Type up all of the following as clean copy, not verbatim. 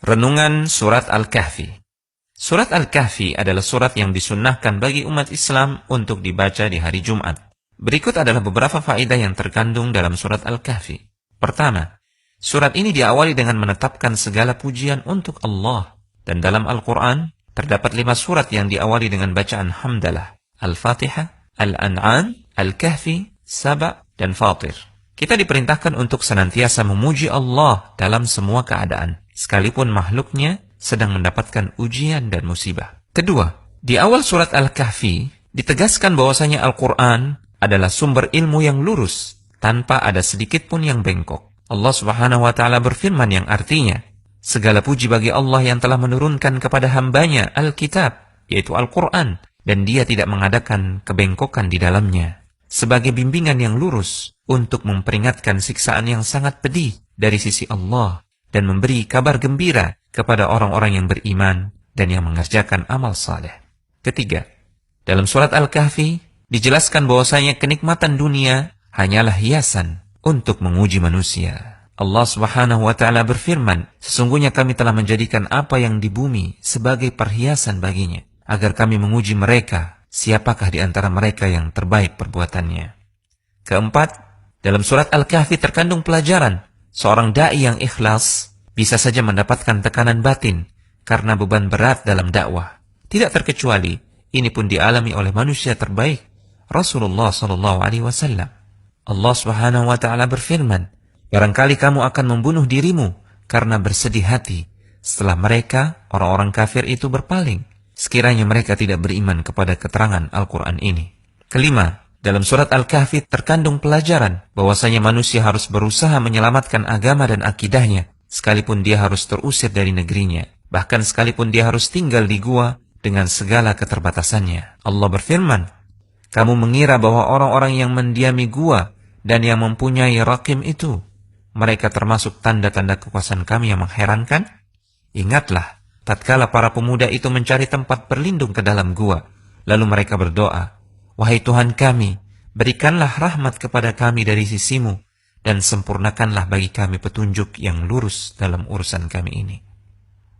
Renungan Surat Al-Kahfi. Surat Al-Kahfi adalah surat yang disunnahkan bagi umat Islam untuk dibaca di hari Jumat. Berikut adalah beberapa faedah yang terkandung dalam surat Al-Kahfi. Pertama, surat ini diawali dengan menetapkan segala pujian untuk Allah. Dan dalam Al-Quran, terdapat 5 surat yang diawali dengan bacaan hamdalah. Al-Fatihah, Al-An'am, Al-Kahfi, Saba, dan Fatir. Kita diperintahkan untuk senantiasa memuji Allah dalam semua keadaan, sekalipun makhluknya sedang mendapatkan ujian dan musibah. Kedua, di awal surat Al-Kahfi ditegaskan bahwasanya Al-Quran adalah sumber ilmu yang lurus, tanpa ada sedikit pun yang bengkok. Allah Subhanahu wa Ta'ala berfirman yang artinya, segala puji bagi Allah yang telah menurunkan kepada hambanya Alkitab, yaitu Al-Quran, dan dia tidak mengadakan kebengkokan di dalamnya, sebagai bimbingan yang lurus untuk memperingatkan siksaan yang sangat pedih dari sisi Allah, dan memberi kabar gembira kepada orang-orang yang beriman dan yang mengerjakan amal saleh. Ketiga, dalam surat Al-Kahfi dijelaskan bahwasanya kenikmatan dunia hanyalah hiasan untuk menguji manusia. Allah Subhanahu wa Ta'ala berfirman, sesungguhnya kami telah menjadikan apa yang di bumi sebagai perhiasan baginya, agar kami menguji mereka, siapakah di antara mereka yang terbaik perbuatannya. Keempat, dalam surat Al-Kahfi terkandung pelajaran. Seorang da'i yang ikhlas bisa saja mendapatkan tekanan batin karena beban berat dalam dakwah. Tidak terkecuali, ini pun dialami oleh manusia terbaik, Rasulullah SAW. Allah Subhanahu wa Ta'ala berfirman, barangkali kamu akan membunuh dirimu karena bersedih hati setelah mereka, orang-orang kafir itu berpaling, sekiranya mereka tidak beriman kepada keterangan Al-Quran ini. Kelima, dalam surat Al-Kahfi terkandung pelajaran bahwasanya manusia harus berusaha menyelamatkan agama dan akidahnya, sekalipun dia harus terusir dari negerinya, bahkan sekalipun dia harus tinggal di gua dengan segala keterbatasannya. Allah berfirman, kamu mengira bahwa orang-orang yang mendiami gua dan yang mempunyai rakim itu, mereka termasuk tanda-tanda kekuasaan kami yang mengherankan? Ingatlah, tatkala para pemuda itu mencari tempat berlindung ke dalam gua, lalu mereka berdoa, wahai Tuhan kami, berikanlah rahmat kepada kami dari sisimu, dan sempurnakanlah bagi kami petunjuk yang lurus dalam urusan kami ini.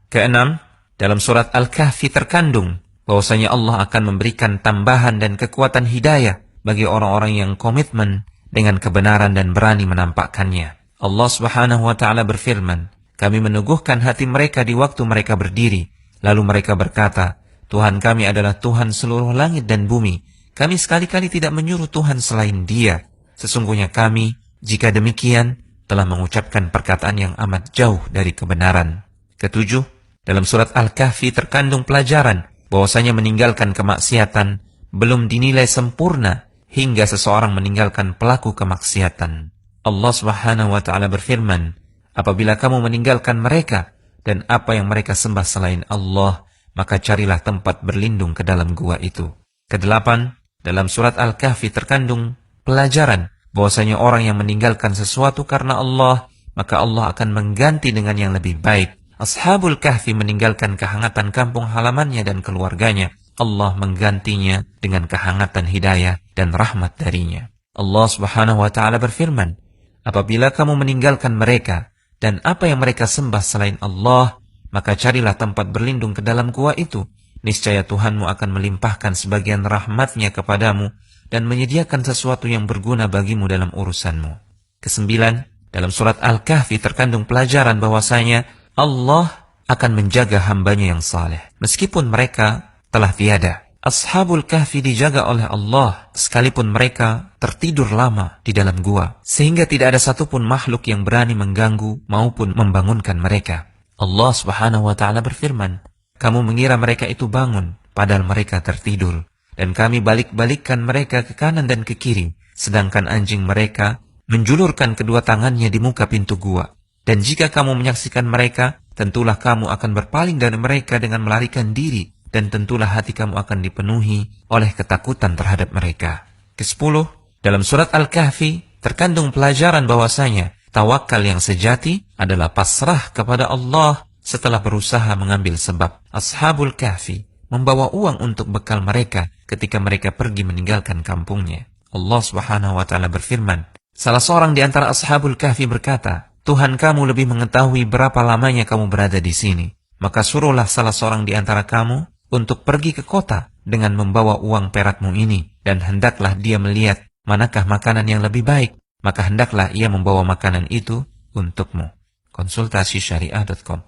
Keenam, dalam surat Al-Kahfi terkandung bahwasanya Allah akan memberikan tambahan dan kekuatan hidayah bagi orang-orang yang komitmen dengan kebenaran dan berani menampakkannya. Allah Subhanahu wa Ta'ala berfirman, kami meneguhkan hati mereka di waktu mereka berdiri, lalu mereka berkata, Tuhan kami adalah Tuhan seluruh langit dan bumi. Kami sekali-kali tidak menyuruh Tuhan selain Dia. Sesungguhnya kami, jika demikian, telah mengucapkan perkataan yang amat jauh dari kebenaran. Ketujuh, dalam surat Al-Kahfi terkandung pelajaran bahwasanya meninggalkan kemaksiatan belum dinilai sempurna hingga seseorang meninggalkan pelaku kemaksiatan. Allah Subhanahu wa Ta'ala berfirman, apabila kamu meninggalkan mereka dan apa yang mereka sembah selain Allah, maka carilah tempat berlindung ke dalam gua itu. Kedelapan, dalam surat Al-Kahfi terkandung pelajaran bahwasanya orang yang meninggalkan sesuatu karena Allah, maka Allah akan mengganti dengan yang lebih baik. Ashabul Kahfi meninggalkan kehangatan kampung halamannya dan keluarganya. Allah menggantinya dengan kehangatan hidayah dan rahmat darinya. Allah Subhanahu wa Ta'ala berfirman, apabila kamu meninggalkan mereka dan apa yang mereka sembah selain Allah, maka carilah tempat berlindung ke dalam gua itu. Niscaya Tuhanmu akan melimpahkan sebagian rahmatnya kepadamu dan menyediakan sesuatu yang berguna bagimu dalam urusanmu. Kesembilan, dalam surat Al-Kahfi terkandung pelajaran bahwasanya Allah akan menjaga hambanya yang saleh, meskipun mereka telah tiada. Ashabul Kahfi dijaga oleh Allah, sekalipun mereka tertidur lama di dalam gua, sehingga tidak ada satupun makhluk yang berani mengganggu maupun membangunkan mereka. Allah Subhanahu wa Ta'ala berfirman, kamu mengira mereka itu bangun, padahal mereka tertidur. Dan kami balik-balikkan mereka ke kanan dan ke kiri, sedangkan anjing mereka menjulurkan kedua tangannya di muka pintu gua. Dan jika kamu menyaksikan mereka, tentulah kamu akan berpaling dari mereka dengan melarikan diri, dan tentulah hati kamu akan dipenuhi oleh ketakutan terhadap mereka. Kesepuluh, dalam surat Al-Kahfi terkandung pelajaran bahwasanya tawakal yang sejati adalah pasrah kepada Allah setelah berusaha mengambil sebab. Ashabul Kahfi membawa uang untuk bekal mereka ketika mereka pergi meninggalkan kampungnya. Allah Subhanahu wa Ta'ala berfirman, salah seorang di antara Ashabul Kahfi berkata, Tuhan kamu lebih mengetahui berapa lamanya kamu berada di sini. Maka suruhlah salah seorang di antara kamu untuk pergi ke kota dengan membawa uang perakmu ini, dan hendaklah dia melihat manakah makanan yang lebih baik, maka hendaklah ia membawa makanan itu untukmu. Konsultasi syariah.com